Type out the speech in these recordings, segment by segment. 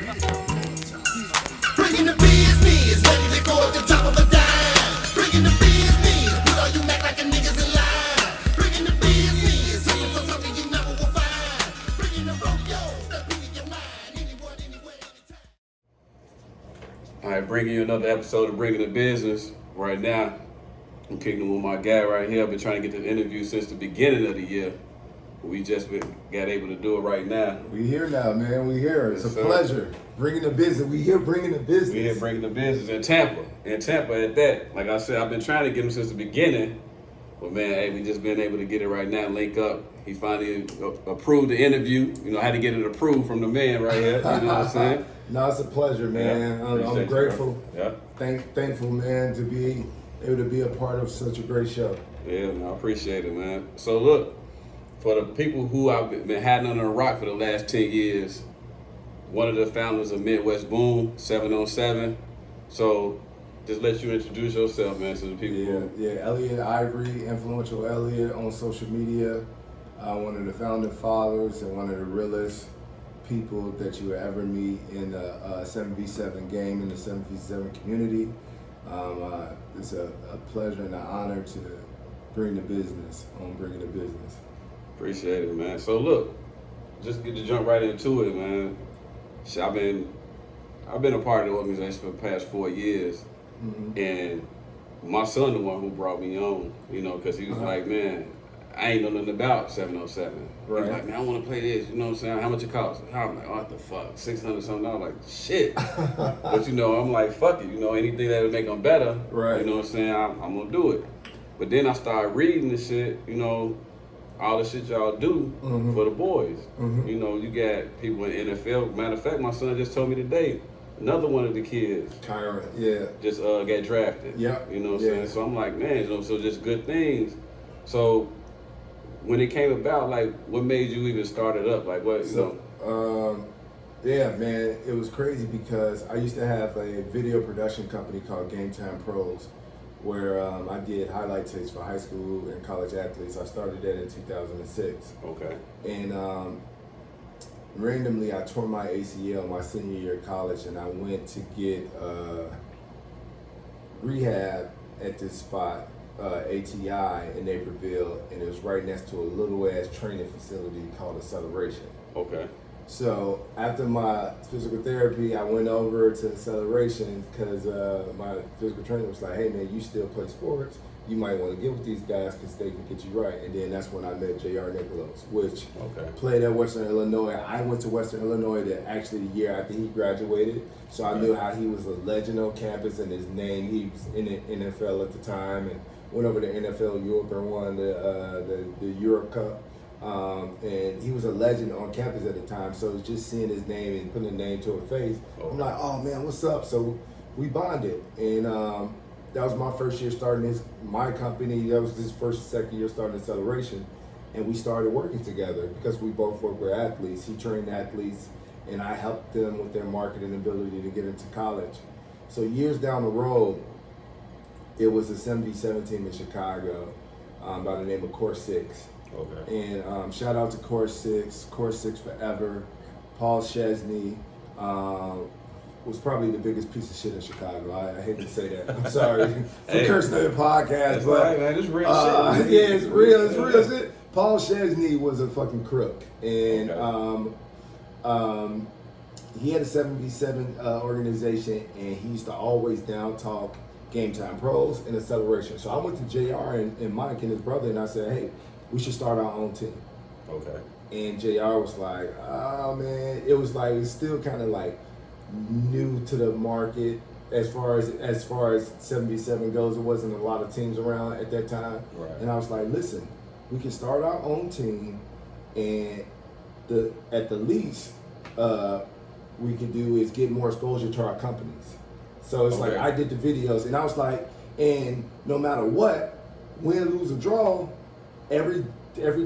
Bringing the business, ready to go at the top of a dime. Bringing the business, put all you Mac like a niggas in line. Bringing the business, looking for something you never will find. Bringing the rodeos, that beat in your mind. Anyone, anywhere, anytime. All right, bringing you another episode of Bringing the Business. Right now, I'm kicking it with my guy right here. I've been trying to get the interview since the beginning of the year. We just got able to do it right now. We here now, man. We here. It's Yes, a sir. pleasure. Bringing the business. We here bringing the business. We here bringing the business in Tampa. In Tampa at that. Like I said, I've been trying to get him since the beginning. But man, hey, we just been able to get it right now, link up. He finally approved the interview. You know, I had to get it approved from the man right here. You know what I'm saying? No, it's a pleasure, man. Yeah, I'm appreciate you, grateful. bro. Yeah. Thankful, man, to be able to be a part of such a great show. Yeah, man, I appreciate it, man. So look, for the people who I've been hiding under a rock for the last 10 years, one of the founders of Midwest Boom, 707. So just let you introduce yourself, man, to the people. Yeah, Elliot, Ivory, influential Elliot on social media. One of the founding fathers and one of the realest people that you will ever meet in the 7v7 game, in the 7v7 community. It's a pleasure and an honor to bring the business on Bringing the Business. Appreciate it, man. So look, just get to jump right into it, man. Shit, I've been a part of the organization for the past 4 years, and my son the one who brought me on, you know, because he was like, man, I ain't know nothing about 707. Right. He's like, man, I want to play this, you know what I'm saying? How much it costs? I'm like, oh, what the fuck, 600 something? I was like, shit. But you know, I'm like, fuck it, you know, anything that'll make them better, Right. you know what I'm saying? I'm gonna do it. But then I started reading the shit, you know, all the shit y'all do for the boys. You know, you got people in NFL. Matter of fact, my son just told me today, another one of the kids Kyron, yeah. just got drafted. Yeah. You know what I'm saying? So I'm like, man, you know, so just good things. So when it came about, like, what made you even start it up? Like, what, you know? Yeah, man, it was crazy because I used to have a video production company called Game Time Pros, where I did highlight tapes for high school and college athletes. I started that in 2006. Okay. And randomly, I tore my ACL my senior year of college, and I went to get rehab at this spot, ATI in Naperville, and it was right next to a little ass training facility called Acceleration. Okay. So after my physical therapy, I went over to Acceleration because my physical trainer was like, hey man, you still play sports. You might want to get with these guys because they can get you right. And then that's when I met J.R. Nicholas, which played at Western Illinois. I went to Western Illinois actually the year after he graduated. So I knew how he was a legend on campus and his name. He was in the NFL at the time and went over to NFL Europe and won the Europe Cup. And he was a legend on campus at the time, so just seeing his name and putting a name to a face, I'm like, oh man, what's up? So we bonded, and that was my first year starting my company. That was his first, second year starting Acceleration, and we started working together because we both work with athletes. He trained athletes, and I helped them with their marketing ability to get into college. So years down the road, it was a 7v7 team in Chicago by the name of Core 6. Okay. And shout out to Core 6 forever. Paul Chesney was probably the biggest piece of shit in Chicago. I hate to say that. I'm sorry for cursing on the podcast, but right, man. It's real shit. Yeah, it's real shit. Paul Chesney was a fucking crook, and he had a 7v7 organization, and he used to always down talk Game Time Pros and Acceleration. So I went to JR and Mike and his brother, and I said, hey, we should start our own team. Okay. And JR was like, oh man, it was still kind of like new to the market as far as 7v7 goes. There wasn't a lot of teams around at that time. Right. And I was like, listen, we can start our own team, and at the least we can do is get more exposure to our companies. So it's like I did the videos, and I was like, and no matter what, win, lose, or draw, every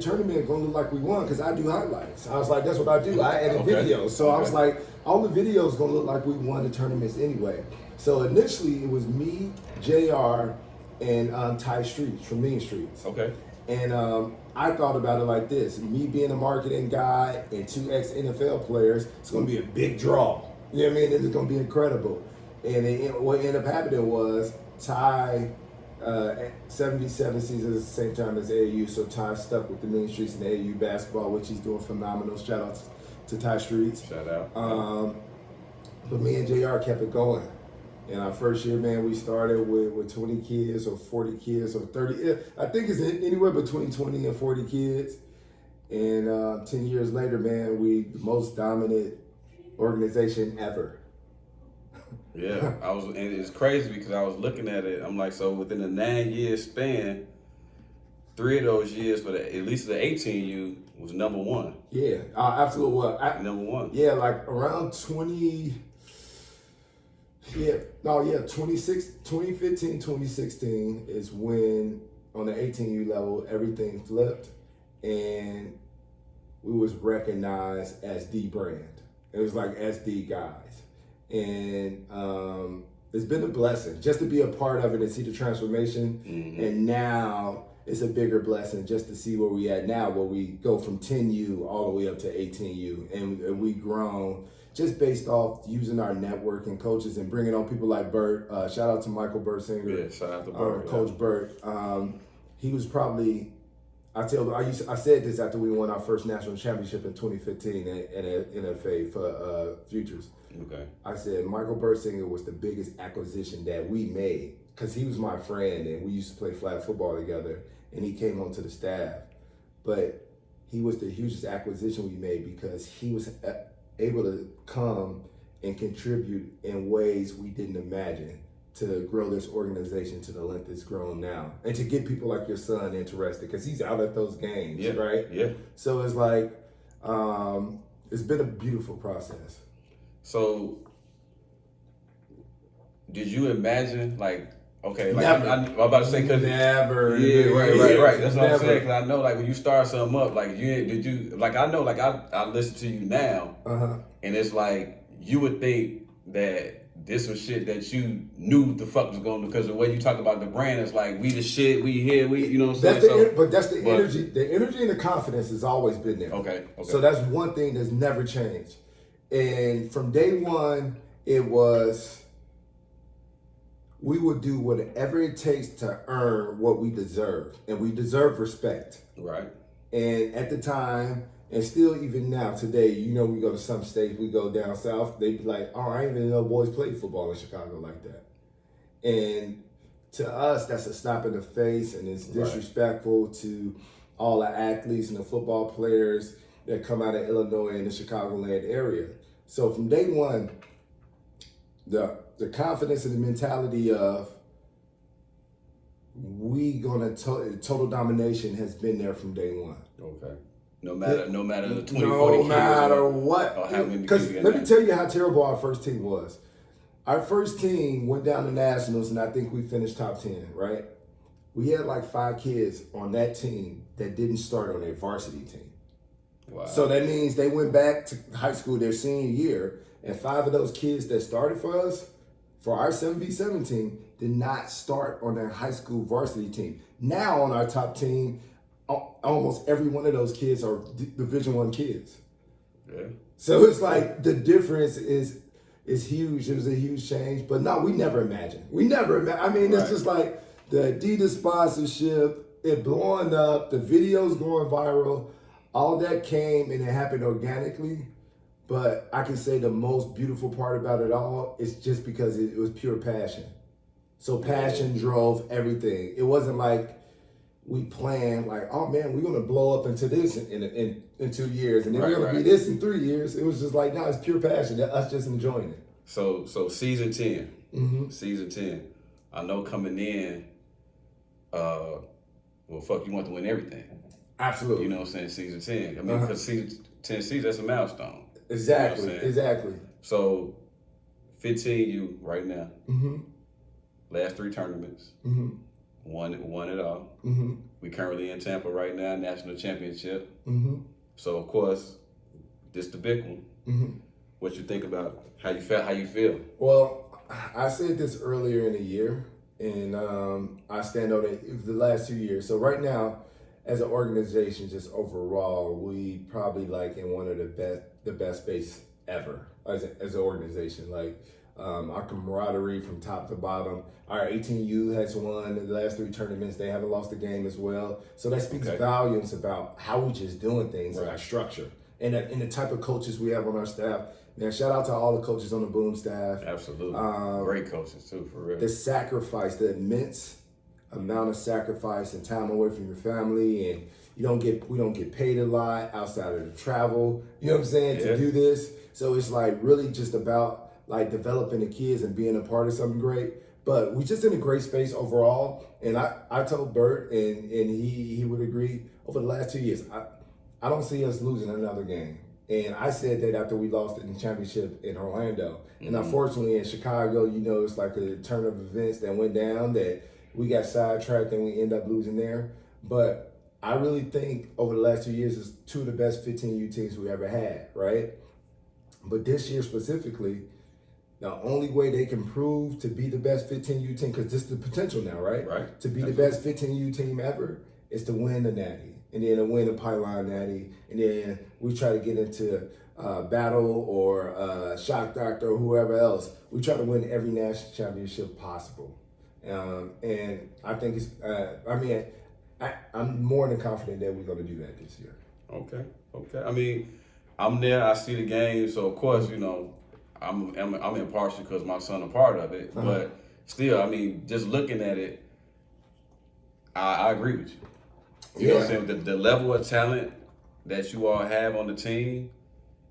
tournament gonna look like we won because I do highlights. I was like, that's what I do. I edit videos. So I was like, all the videos gonna look like we won the tournaments anyway. So initially it was me, JR, and Ty Streets from Mean Streets. Okay. And I thought about it like this: me being a marketing guy and two ex-NFL players, it's gonna be a big draw. You know what I mean? It's going to be incredible. And what ended up happening was Ty, 77 seasons at the same time as AAU, so Ty stuck with the Mean Streets and AAU basketball, which he's doing phenomenal. Shout out to Ty Streets. Shout out. But me and JR kept it going. In our first year, man, we started with 20 kids or 40 kids or 30. I think it's anywhere between 20 and 40 kids. And 10 years later, man, we the most dominant organization ever. Yeah, and it's crazy because I was looking at it. I'm like, so within a 9-year span, 3 of those years for at least the 18U was number one. Yeah, absolutely. Well, Number one. Yeah, like around 20. Yeah, 2015, 2016 is when on the 18U level everything flipped, and we was recognized as the brand. It was like as the guys, and it's been a blessing just to be a part of it and see the transformation. Mm-hmm. And now it's a bigger blessing just to see where we at now, where we go from 10U all the way up to 18U, and we grown. Just based off using our network and coaches and bringing on people like Bert. Shout out to Michael Bersinger. Yeah, shout out to Bert. Coach Bert. He was probably, I said this after we won our first national championship in 2015 at NFA for Futures. Okay. I said Michael Bersinger was the biggest acquisition that we made because he was my friend and we used to play flag football together, and he came onto the staff. But he was the hugest acquisition we made because he was able to come and contribute in ways we didn't imagine to grow this organization to the length it's grown now, and to get people like your son interested because he's out at those games, Yeah, right? yeah. So it's like it's been a beautiful process. So, did you imagine okay, Never. I'm about to say because Never. Yeah, right. That's what I'm Never. saying. Because I know, when you start something up, I listen to you now, and it's like you would think that this was shit that you knew the fuck was going to, because the way you talk about the brand is like we the shit, we here, you know what I'm saying? That's the energy. The energy and the confidence has always been there. Okay. So that's one thing that's never changed. And from day one, it was, we would do whatever it takes to earn what we deserve. And we deserve respect. Right. And at the time, and still even now, today, we go to some states, we go down south, they be like, oh, I didn't even know boys played football in Chicago like that. And to us, that's a slap in the face, and it's disrespectful to all the athletes and the football players that come out of Illinois and the Chicagoland area. So from day one, the confidence and the mentality of total domination has been there from day one. Okay. No matter the 20, 40 No kids matter or what. how many Because kids you let got me tell you how terrible our first team was. Our first team went down to nationals, and I think we finished top 10, right? We had like 5 kids on that team that didn't start on their varsity team. Wow. So that means they went back to high school their senior year, and 5 of those kids that started for us, for our 7v7 team, did not start on their high school varsity team. Now on our top team, almost every one of those kids are Division I kids. Yeah. So it's like the difference is huge. It was a huge change. But no, we never imagined. I mean, it's just like the Adidas sponsorship, it blowing up, the videos going viral, all that came and it happened organically. But I can say the most beautiful part about it all is just because it was pure passion. So passion drove everything. It wasn't like we planned like, oh man, we're gonna blow up into this in 2 years, and then we're gonna be this in 3 years. It was just like, no, it's pure passion. Us just enjoying it. So season 10. Mm-hmm. Season 10. I know coming in, you want to win everything. Absolutely. You know what I'm saying? Season 10. I mean, because season 10 seasons, that's a milestone. Exactly. You know what I'm saying? Exactly. So 15U right now. Mm-hmm. Last 3 tournaments. Mm-hmm. Won it all. Mm-hmm. We currently in Tampa right now, national championship. Mm-hmm. So of course, this the big one. Mm-hmm. What you think about how you feel? Well, I said this earlier in the year, and I stand on it the last 2 years. So right now, as an organization, just overall, we probably like in one of the best space ever as an organization. Like our camaraderie from top to bottom. Our 18U has won the last 3 tournaments. They haven't lost a game as well. So that speaks volumes about how we just doing things and our structure and the type of coaches we have on our staff. Man, shout out to all the coaches on the Boom staff. Absolutely. Great coaches too, for real. The sacrifice, the immense amount of sacrifice and time away from your family, and we don't get paid a lot outside of the travel. You know what I'm saying? To do this. So it's like really just about like developing the kids and being a part of something great. But we're just in a great space overall. And I told Bert, and he would agree, over the last 2 years, I don't see us losing another game. And I said that after we lost in the championship in Orlando. And unfortunately in Chicago, you know, it's like a turn of events that went down that we got sidetracked and we end up losing there. But I really think over the last 2 years, it's 2 of the best 15U teams we ever had, right? But this year specifically, the only way they can prove to be the best 15U team, because this is the potential now, right? Right. To be the best 15U team ever is to win the Natty, and then to win the Pylon Natty, and then we try to get into Battle or Shock Doctor or whoever else. We try to win every national championship possible. And I think it's, I'm more than confident that we're going to do that this year. Okay. I mean, I'm there. I see the game, so of course, you know, I'm impartial because my son a part of it. But still, I mean, just looking at it, I agree with you. You know what I'm saying? The level of talent that you all have on the team,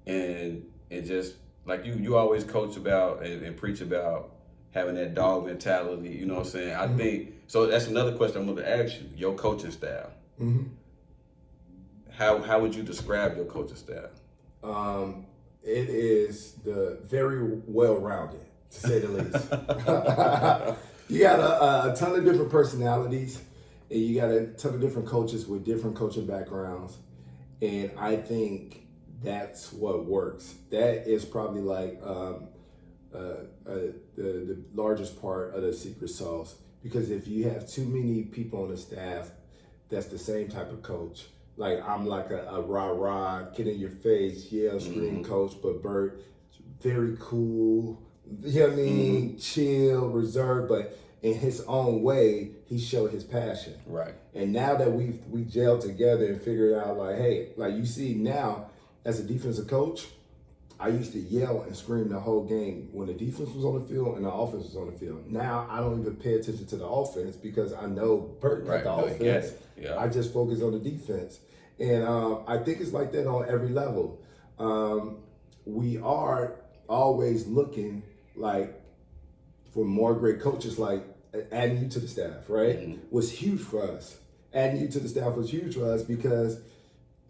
and just like you always coach about and preach about having that dog mentality. You know what I'm saying? I think so. That's another question I'm going to ask you. Your coaching style. How would you describe your coaching style? It is the very well-rounded, to say the least. You got a ton of different personalities, and you got a ton of different coaches with different coaching backgrounds, and I think that's what works. That is probably like the largest part of the secret sauce, because if you have too many people on the staff that's the same type of coach, like I'm like a rah-rah, get in your face, yell, scream coach, but Bert, very cool, you know what I mean, chill, reserved, but in his own way, he showed his passion. Right. And now that we gelled together and figured out like, hey, like you see now, as a defensive coach, I used to yell and scream the whole game when the defense was on the field and the offense was on the field. Now I don't even pay attention to the offense because I know Bert got the offense. Yeah. I just focus on the defense. And I think it's like that on every level. We are always looking like for more great coaches, like adding you to the staff, right? Was huge for us. Adding you to the staff was huge for us because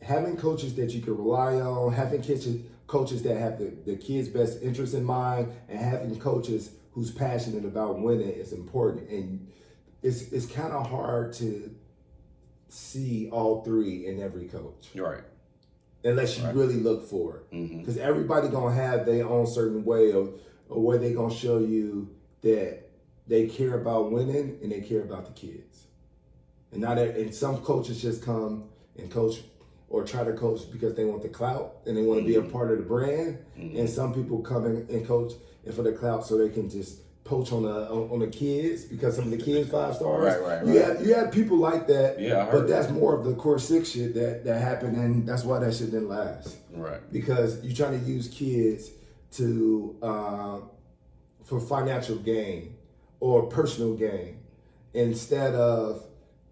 having coaches that you can rely on, having coaches that have the kids' best interest in mind, and having coaches who's passionate about winning is important. And it's kind of hard to see all 3 in every coach. Right. Unless you really look for it. Because everybody gonna have their own certain way of where they gonna show you that they care about winning and they care about the kids. And some coaches just come and coach or try to coach because they want the clout and they want to be a part of the brand. And some people come in and coach and for the clout so they can just poach on the kids because some of the kids 5 stars. Right. You have people like that. Yeah, but that's more of the core 6 shit that happened, and that's why that shit didn't last. Right. Because you're trying to use kids to for financial gain or personal gain instead of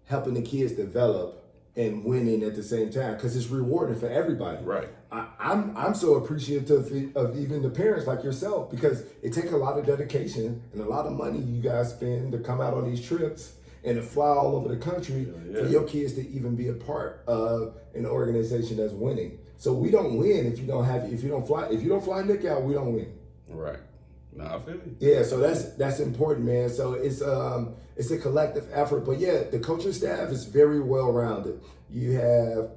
helping the kids develop and winning at the same time, because it's rewarding for everybody. Right. I'm so appreciative of even the parents like yourself, because it takes a lot of dedication and a lot of money you guys spend to come out on these trips and to fly all over the country for your kids to even be a part of an organization that's winning. So we don't win if you don't fly Nick out, we don't win. Right. No, I feel you. Yeah, so that's important, man. So it's a collective effort. But yeah, the coaching staff is very well rounded. You have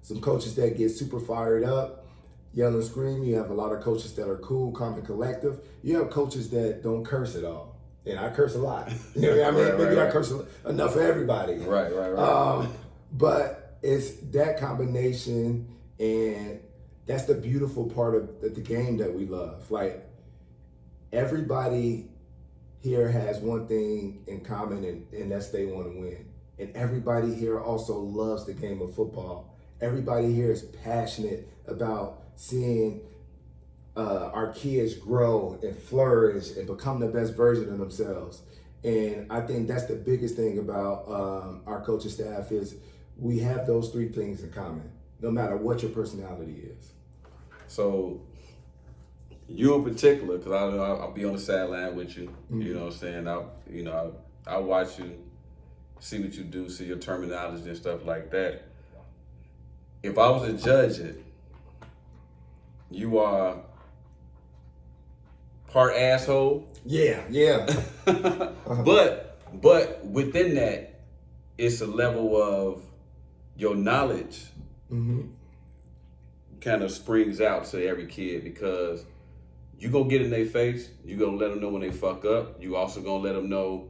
some coaches that get super fired up, yell and scream. You have a lot of coaches that are cool, calm, and collective. You have coaches that don't curse at all. And I curse a lot. You know what I mean? Maybe I curse enough for everybody. Right. But it's that combination, and that's the beautiful part of the game that we love. Like, everybody here has one thing in common, and that's they want to win. And everybody here also loves the game of football. Everybody here is passionate about seeing our kids grow and flourish and become the best version of themselves. And I think that's the biggest thing about our coaching staff is we have those three things in common, no matter what your personality is. So, you in particular, because I'll be on the sideline with you. You know what I'm saying? I watch you, see what you do, see your terminology and stuff like that. If I was to judge it, you are part asshole. Yeah. But within that, it's a level of your knowledge kind of springs out to every kid, because you gonna get in their face, you gonna let them know when they fuck up. You also gonna let them know,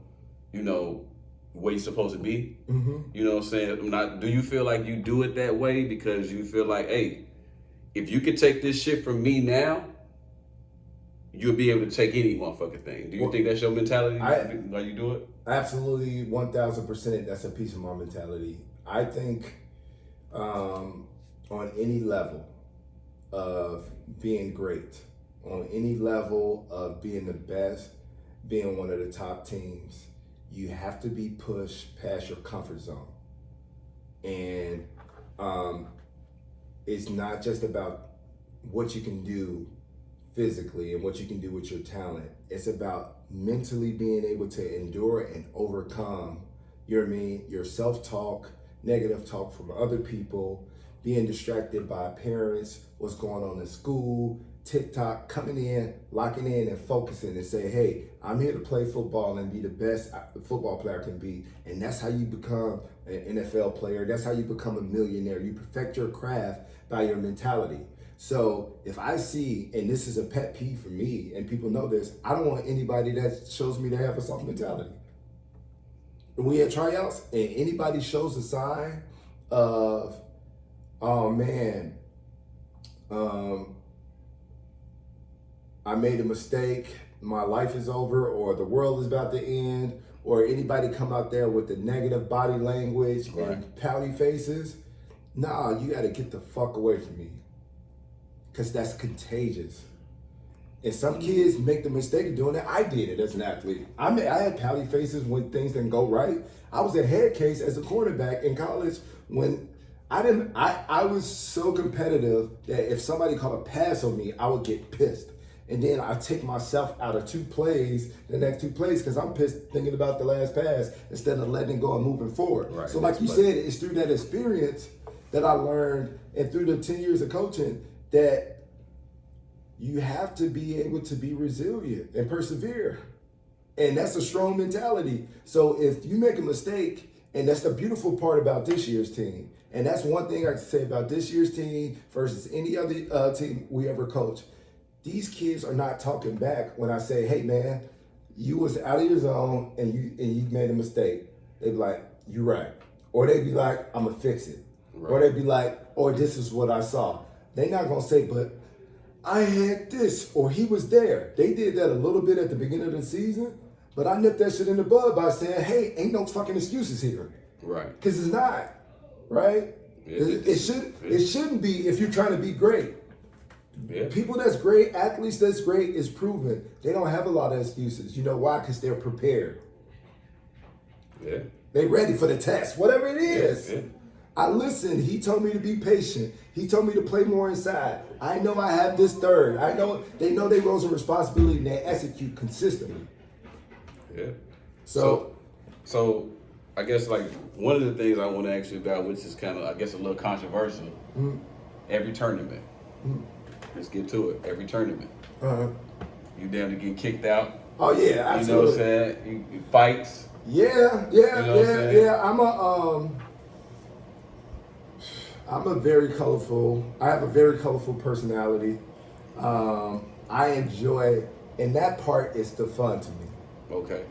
where you're supposed to be. You know what I'm saying? Do you feel like you do it that way because you feel like, hey, if you could take this shit from me now, you'll be able to take any motherfucking thing. Do you think that's your mentality while you do it? Absolutely, 1,000%. That's a piece of my mentality. I think on any level of being great, on any level of being the best, being one of the top teams, you have to be pushed past your comfort zone. And it's not just about what you can do physically and what you can do with your talent. It's about mentally being able to endure and overcome your self-talk, negative talk from other people, being distracted by parents, what's going on in school, TikTok, coming in, locking in and focusing and say, hey, I'm here to play football and be the best football player can be. And that's how you become an NFL player. That's how you become a millionaire. You perfect your craft by your mentality. So if I see, and this is a pet peeve for me, and people know this, I don't want anybody that shows me they have a soft mentality. When we had tryouts and anybody shows a sign of, oh man, I made a mistake, my life is over, or the world is about to end, or anybody come out there with the negative body language and pouty faces, nah, you gotta get the fuck away from me. Because that's contagious. And some kids make the mistake of doing that. I did it as an athlete. I had pouty faces when things didn't go right. I was a head case as a quarterback in college when I was so competitive that if somebody called a pass on me, I would get pissed. And then I take myself out of the next two plays, because I'm pissed thinking about the last pass instead of letting it go and moving forward. Right, so like you said, it's through that experience that I learned, and through the 10 years of coaching, that you have to be able to be resilient and persevere. And that's a strong mentality. So if you make a mistake, and that's the beautiful part about this year's team, and that's one thing I can say about this year's team versus any other team we ever coach. These kids are not talking back when I say, hey man, you was out of your zone and you made a mistake. They'd be like, you're right. Or they'd be like, I'm gonna fix it. Right. Or they'd be like, or this is what I saw. They're not gonna say, but I had this, or he was there. They did that a little bit at the beginning of the season, but I nipped that shit in the bud by saying, hey, ain't no fucking excuses here. Right. Because it's not, right? It shouldn't be if you're trying to be great. Yeah. People that's great, athletes that's great, is proven. They don't have a lot of excuses. You know why? Because they're prepared. Yeah. They ready for the test, whatever it is. Yeah. I listened. He told me to be patient. He told me to play more inside. I know I have this third. I know they roles of responsibility and they execute consistently. Yeah. So I guess like one of the things I want to ask you about, which is kind of, I guess, a little controversial, every tournament. Let's get to it. Every tournament. You down to get kicked out. Oh yeah, absolutely. You know what I'm saying? You fights. Yeah. You know I'm a very colorful, I have a very colorful personality. I enjoy, and that part is the fun to me. Okay.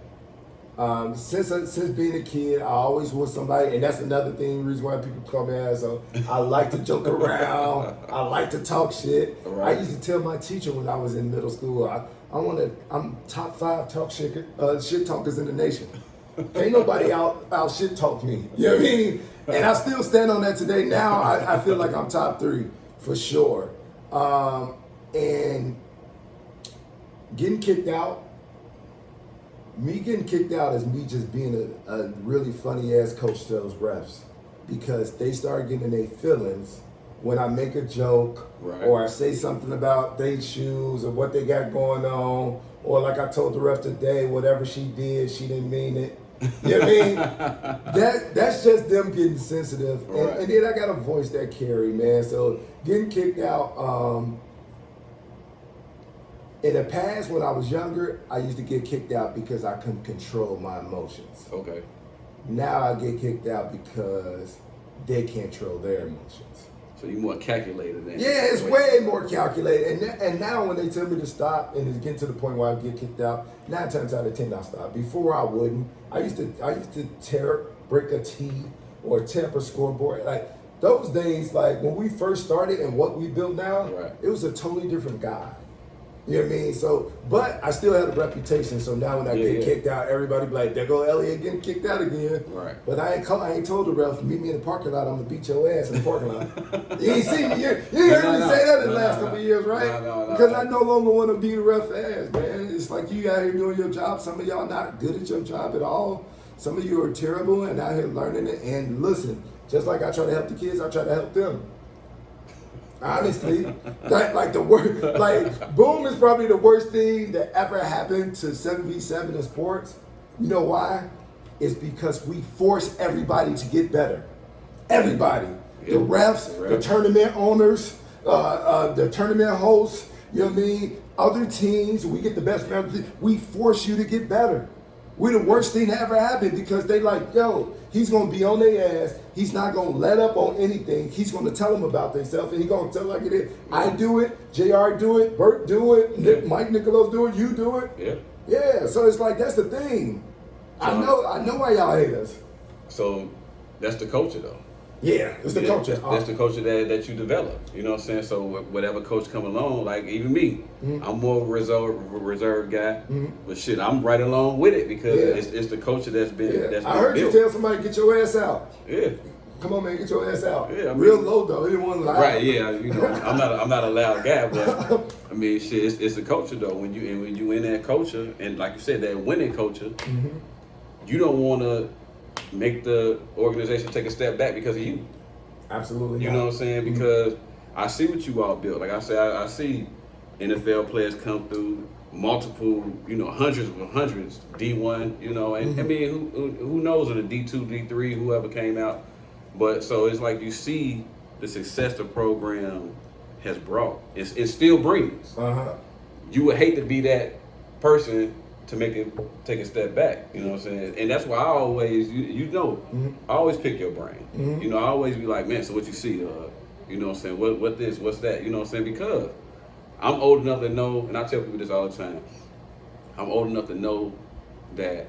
Since being a kid, I always was somebody, and that's another thing, reason why people call me asshole. I like to joke around. I like to talk shit. Right. I used to tell my teacher when I was in middle school, I'm top 5 shit talkers in the nation. Ain't nobody out shit talk me. You know what I mean? And I still stand on that today. Now I feel like I'm top 3 for sure. And getting kicked out. Me getting kicked out is me just being a really funny ass coach to those refs, because they start getting their feelings when I make a joke, right, or I say something about their shoes or what they got going on, or like I told the ref today, whatever she did, she didn't mean it. You know what I mean? That's just them getting sensitive, right. and then I got a voice that carry, man. So getting kicked out. In the past, when I was younger, I used to get kicked out because I couldn't control my emotions. Okay. Now I get kicked out because they can't control their emotions. So you're more calculated then. Yeah, it's way more calculated. And now when they tell me to stop and it's getting to the point where I get kicked out, 9 times out of 10 I stop. Before I wouldn't. I used to break a tee or tear up a scoreboard. Like those days, like when we first started and what we built now, right, it was a totally different guy. You know what I mean? So, but I still had a reputation. So now when I get kicked out, everybody be like, "There go Elliot getting kicked out again." Right. But I ain't told the ref, meet me in the parking lot. I'm gonna beat your ass in the parking lot. You ain't seen me. You ain't heard me say that in the last couple of years, right? No, because I no longer want to be the ref ass, man. It's like you out here doing your job. Some of y'all not good at your job at all. Some of you are terrible and out here learning it. And listen, just like I try to help the kids, I try to help them. Honestly, like the worst, like boom is probably the worst thing that ever happened to 7v7 in sports. You know why? It's because we force everybody to get better. Everybody, the refs, the tournament owners, the tournament hosts. You know what I mean? Other teams, we get the best members. We force you to get better. We're the worst thing that ever happened because they like, yo, he's gonna be on their ass. He's not gonna let up on anything. He's gonna tell them about themselves, and he's gonna tell like it is. I do it, JR do it, Bert do it, Mike Nicholas do it, you do it. Yeah. Yeah. So it's like that's the thing. I know why y'all hate us. So that's the culture though. Yeah, it's the culture. That's the culture that you develop. You know what I'm saying? So whatever coach come along, like even me, I'm more of a reserved guy. But shit, I'm right along with it because it's the culture that's been that's been I heard built. you tell somebody get your ass out. Yeah. Come on, man, get your ass out. Yeah, I mean, real low though. He didn't want to lie. Right? Yeah. You know, I'm not a loud guy, but I mean, shit, it's the culture though. When you in that culture, and like you said, that winning culture, you don't want to make the organization take a step back because of you. Absolutely. You know what I'm saying? Because I see what you all built. Like I say, I see NFL players come through multiple, hundreds, D1, and I mean, who knows in the D2, D3, whoever came out. But so it's like you see the success the program has brought. It still brings. You would hate to be that person to make it take a step back, you know what I'm saying? And that's why I always, I always pick your brain. I always be like, man, so what you see, you know what I'm saying? What this, what's that, you know what I'm saying? Because I'm old enough to know, and I tell people this all the time, I'm old enough to know that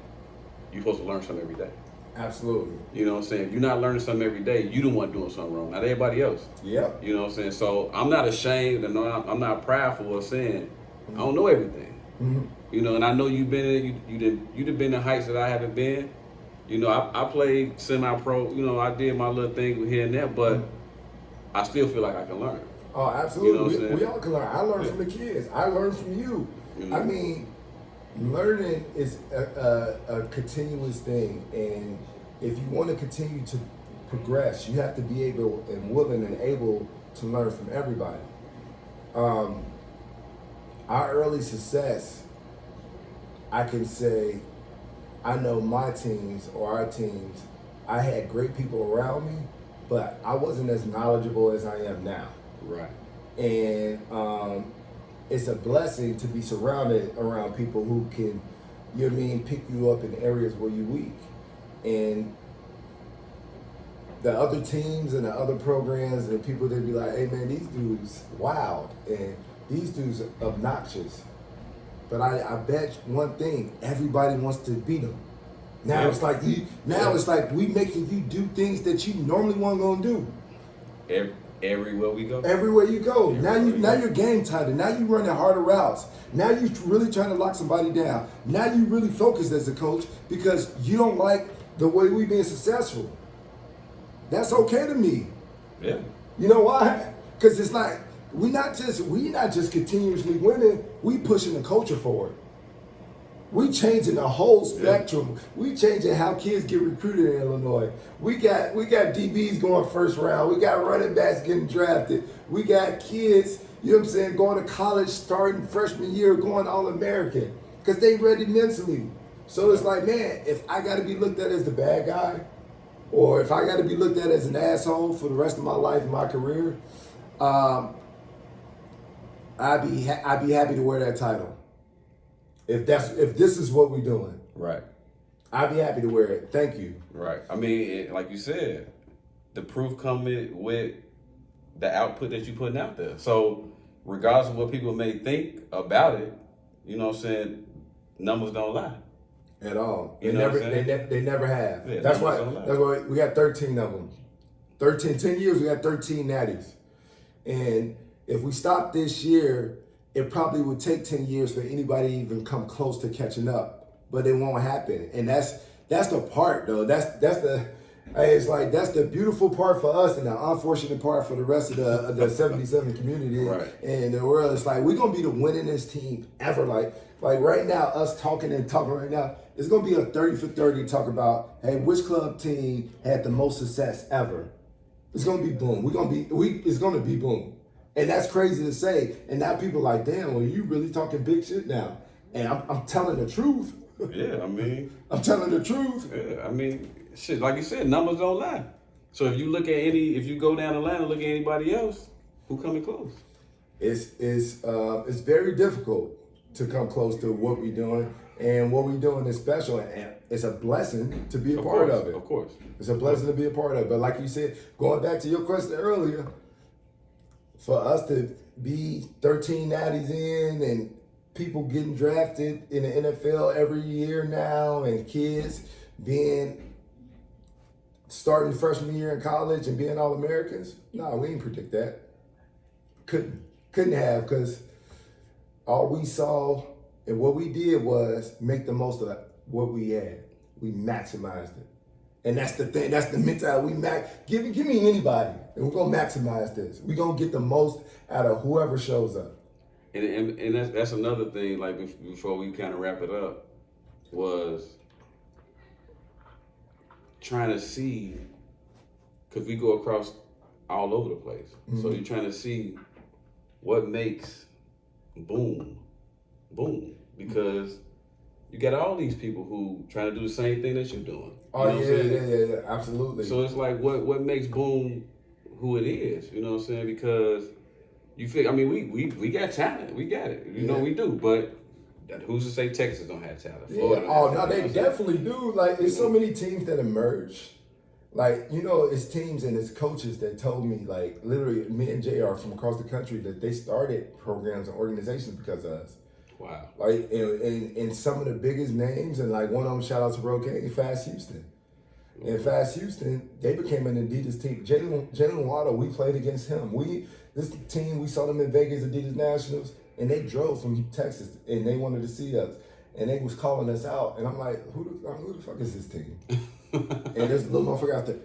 you're supposed to learn something every day. Absolutely. You know what I'm saying? If you're not learning something every day, you the one doing something wrong, not everybody else. Yeah. You know what I'm saying? So I'm not ashamed, and I'm not prideful of saying, I don't know everything. And I know you've been in, you've been in heights that I haven't been. I played semi-pro. I did my little thing here and there, but I still feel like I can learn. Oh, absolutely. You know we all can learn. I learned from the kids. I learned from you. I mean, learning is a continuous thing, and if you want to continue to progress, you have to be able and willing and able to learn from everybody. Our early success, I can say, I know my teams or our teams, I had great people around me, but I wasn't as knowledgeable as I am now. Right. And it's a blessing to be surrounded around people who can, pick you up in areas where you're weak. And the other teams and the other programs and people, they'd be like, hey man, these dudes wild and these dudes obnoxious. But I bet one thing, everybody wants to beat them. Now Yeah. it's like it's like we making you do things that you normally weren't gonna do. Everywhere we go. Everywhere you go. Everywhere Now you go. you're game tighter. Now you running harder routes. Now you really trying to lock somebody down. Now you really focused as a coach because you don't like the way we being successful. That's okay to me. Yeah. You know why? Because it's like we not just continuously winning. We pushing the culture forward. We changing the whole spectrum. We changing how kids get recruited in Illinois. We got DBs going first round. We got running backs getting drafted. We got kids, you know what I'm saying, going to college starting freshman year, going All-American because they ready mentally. So it's like, man, if I got to be looked at as the bad guy, or if I got to be looked at as an asshole for the rest of my life and my career, I'd be happy to wear that title. If this is what we're doing, Right. I'd be happy to wear it. Thank you. Right. I mean, like you said, the proof coming with the output that you're putting out there. So regardless of what people may think about it, you know what I'm saying, numbers don't lie. At all. You They know never what I'm saying? they never have. Yeah, that's numbers don't lie. why we got 13 of them. 10 years we got 13 natties. And if we stop this year, it probably would take 10 years for anybody to even come close to catching up. But it won't happen. And that's the part though. That's the beautiful part for us and the unfortunate part for the rest of the 77 community Right. and the world. It's like we're gonna be the winningest team ever. Like right now, us talking right now, it's gonna be a 30 for 30 talk about, hey, which club team had the most success ever? It's gonna be boom. It's gonna be boom. And that's crazy to say. And now people are like, damn, well, you really talking big shit now. And I'm telling the truth. Yeah, I mean, I'm telling the truth. yeah, I mean, shit, like you said, numbers don't lie. So if you go down the line and look at anybody else, who coming close? It's very difficult to come close to what we're doing. And what we're doing is special. And it's a blessing to be a part of it. Of course. It's a blessing to be a part of it. But like you said, going back to your question earlier, for us to be 13 natties in and people getting drafted in the NFL every year now and kids starting freshman year in college and being All-Americans, no, we didn't predict that. Couldn't have, because all we saw and what we did was make the most of what we had. We maximized it. And that's the thing, that's the mentality. Give me anybody, and we're gonna maximize this. We're gonna get the most out of whoever shows up. And that's another thing, like before we kind of wrap it up, was trying to see, because we go across all over the place. Mm-hmm. So you're trying to see what makes boom, because you got all these people who trying to do the same thing that you're doing. Oh, you know what I'm saying? yeah, absolutely. So it's like, what makes boom who it is? You know what I'm saying? Because you feel, I mean, we got talent, we got it. You know we do, but who's to say Texas don't have talent? Florida Yeah. Oh don't no, have they talent. definitely do. Like, there's so many teams that emerge. Like, you know, it's teams and it's coaches that told me, like, literally, me and Jay are from across the country, that they started programs and organizations because of us. Wow. Like, and some of the biggest names, and like one of them, shout out to Roque, Fast Houston. And Fast Houston, they became an Adidas team. Jalen Waddle, we played against him. This team, we saw them in Vegas, Adidas Nationals, and they drove from Texas, and they wanted to see us. And they was calling us out, and I'm like, who the fuck is this team? And this little motherfucker out there,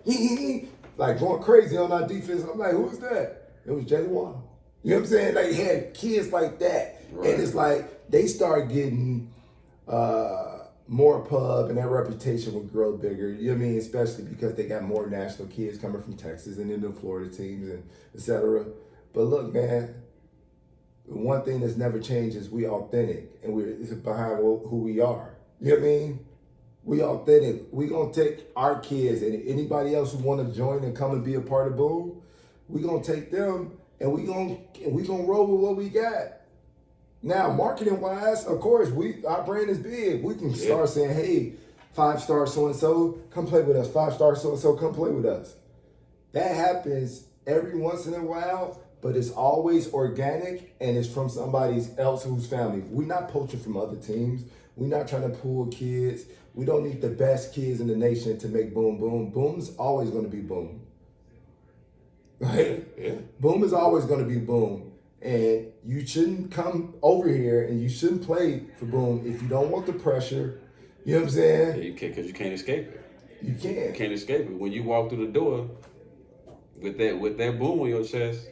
like going crazy on our defense. I'm like, who is that? It was Jalen Waddle. You know what I'm saying? Like, he had kids like that. Right. And it's like, they start getting more pub, and their reputation would grow bigger. You know what I mean? Especially because they got more national kids coming from Texas and then the Florida teams and et cetera. But look, man, one thing that's never changed is we authentic, and we're behind who we are. You know what I mean? We authentic. We gonna take our kids and anybody else who want to join and come and be a part of Boom. We gonna take them and we gonna roll with what we got. Now, marketing wise, of course, our brand is big. We can start saying, hey, 5-star so-and-so, come play with us. 5-star so-and-so, come play with us. That happens every once in a while, but it's always organic and it's from somebody else whose family. We're not poaching from other teams. We're not trying to pull kids. We don't need the best kids in the nation to make Boom Boom. Boom's always going to be Boom. Right? Yeah. Boom is always going to be Boom. And you shouldn't come over here and you shouldn't play for Boom if you don't want the pressure. You know what I'm saying? Yeah, you can't, because you can't escape it. You can't. You can't escape it. When you walk through the door with that boom on your chest,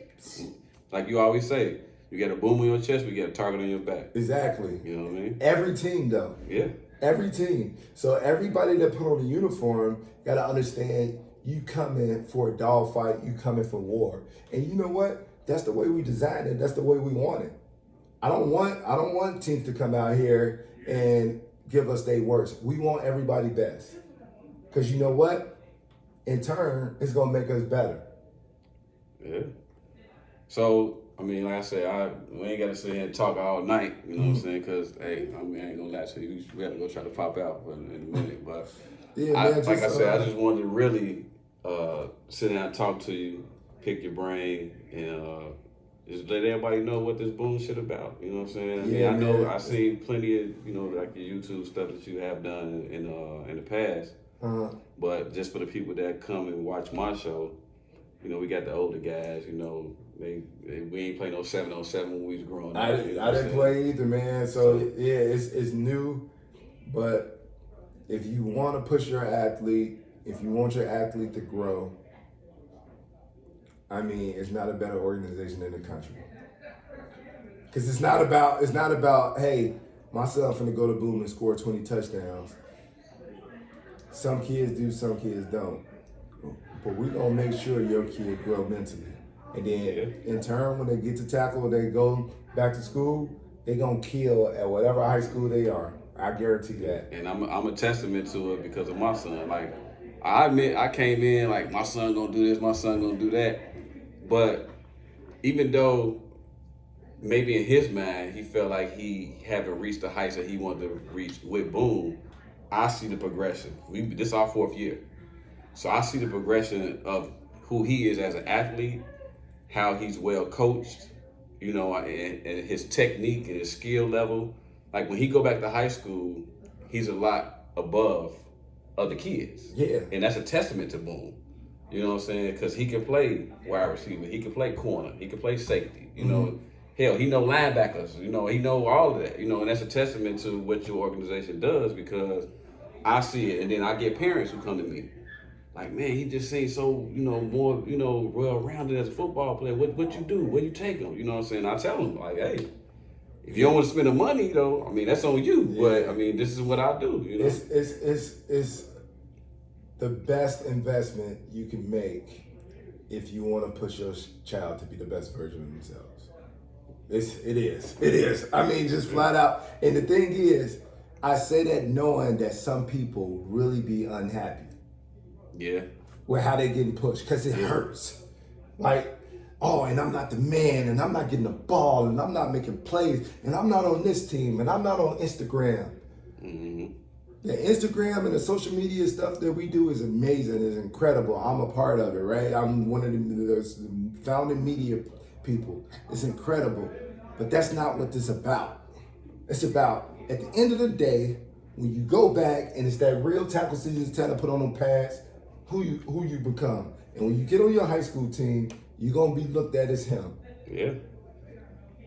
like you always say, you got a boom on your chest, we got a target on your back. Exactly. You know what I mean? Every team, though. Yeah. Every team. So everybody that put on a uniform got to understand you coming for a dogfight, you coming for war. And you know what? That's the way we designed it. That's the way we want it. I don't want teams to come out here and give us their worst. We want everybody best. Because you know what? In turn, it's going to make us better. Yeah. So, I mean, like I said, we ain't got to sit here and talk all night, you know what I'm saying? Because, hey, I mean, I ain't going to lie to you. We got to go try to pop out in a minute. But, Yeah, man, like I said, I just wanted to really sit down and talk to you, pick your brain, and just let everybody know what this boom shit about. You know what I'm saying? I mean, I know I seen plenty of, you know, like your YouTube stuff that you have done in the past. But just for the people that come and watch my show, you know, we got the older guys, you know, we ain't play no 7-on-7 when we was growing up. I You know didn't play either, man. So yeah, it's new. But if you want to push your athlete, if you want your athlete to grow, I mean, it's not a better organization in the country. Because it's not about, hey, myself finna go to Boom and score 20 touchdowns. Some kids do, some kids don't. But we're going to make sure your kid grow mentally. And then in turn, when they get to tackle, they go back to school, they're going to kill at whatever high school they are. I guarantee that. And I'm a testament to it because of my son. Like, I admit I came in like, my son gonna do this, my son gonna do that. But even though maybe in his mind he felt like he haven't reached the heights that he wanted to reach with Boom, I see the progression. This is our 4th year. So I see the progression of who he is as an athlete, how he's well coached, you know, and his technique and his skill level. Like when he go back to high school, he's a lot above other kids. Yeah. And that's a testament to Boom. You know what I'm saying? Because he can play wide receiver, he can play corner, he can play safety. You know, hell, he know linebackers. You know, he know all of that. You know, and that's a testament to what your organization does because I see it, and then I get parents who come to me. Like, man, he just seems so, you know, more, you know, well-rounded as a football player. What you do? Where you take him? You know what I'm saying? I tell him, like, hey, if you don't want to spend the money, though, I mean, that's on you. Yeah. But, I mean, this is what I do, you know? It's the best investment you can make if you want to push your child to be the best version of themselves. It is. I mean, just flat out. And the thing is, I say that knowing that some people really be unhappy. Yeah. With how they getting pushed, because it hurts. Like, oh, and I'm not the man, and I'm not getting the ball, and I'm not making plays, and I'm not on this team, and I'm not on Instagram. Mm-hmm. The Instagram and the social media stuff that we do is amazing, is incredible. I'm a part of it, right? I'm one of the founding media people. It's incredible, but that's not what this is about. It's about, at the end of the day, when you go back and it's that real tackle season time to put on them pads, who you become. And when you get on your high school team, you're going to be looked at as him. Yeah.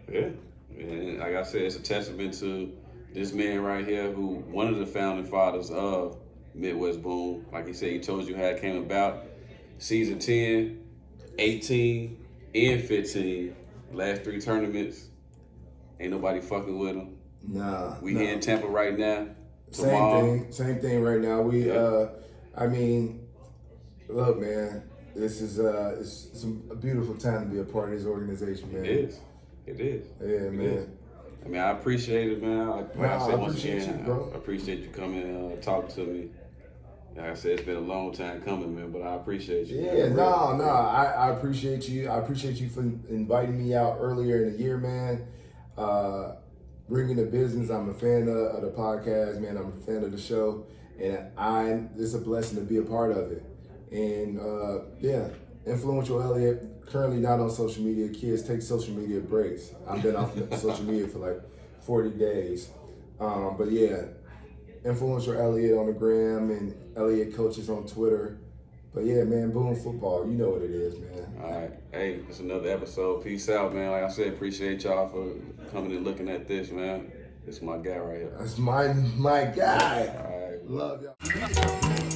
And like I said, it's a testament to this man right here who one of the founding fathers of Midwest Boom. Like he said, he told you how it came about. Season 10, 18, and 15. Last 3 tournaments. Ain't nobody fucking with him. Nah. We here in Tampa right now. Tomorrow. Same thing right now. I mean, look, man, this is it's a beautiful time to be a part of this organization, man. It is. Yeah, man. I mean, I appreciate it, man. I appreciate you, bro. I appreciate you coming and talking to me. Like I said, it's been a long time coming, man, but I appreciate you. Yeah, I appreciate you. I appreciate you for inviting me out earlier in the year, man. Bringing the business. I'm a fan of the podcast, man. I'm a fan of the show, and it's a blessing to be a part of it. And Influential Elliot, currently not on social media. Kids, take social media breaks. I've been off social media for like 40 days. But yeah, Influential Elliot on the gram and Elliot Coaches on Twitter. But yeah, man, Boom Football, you know what it is, man. All right. Hey, it's another episode. Peace out, man. Like I said, appreciate y'all for coming and looking at this, man. It's my guy right here. That's my guy. All right. Love y'all.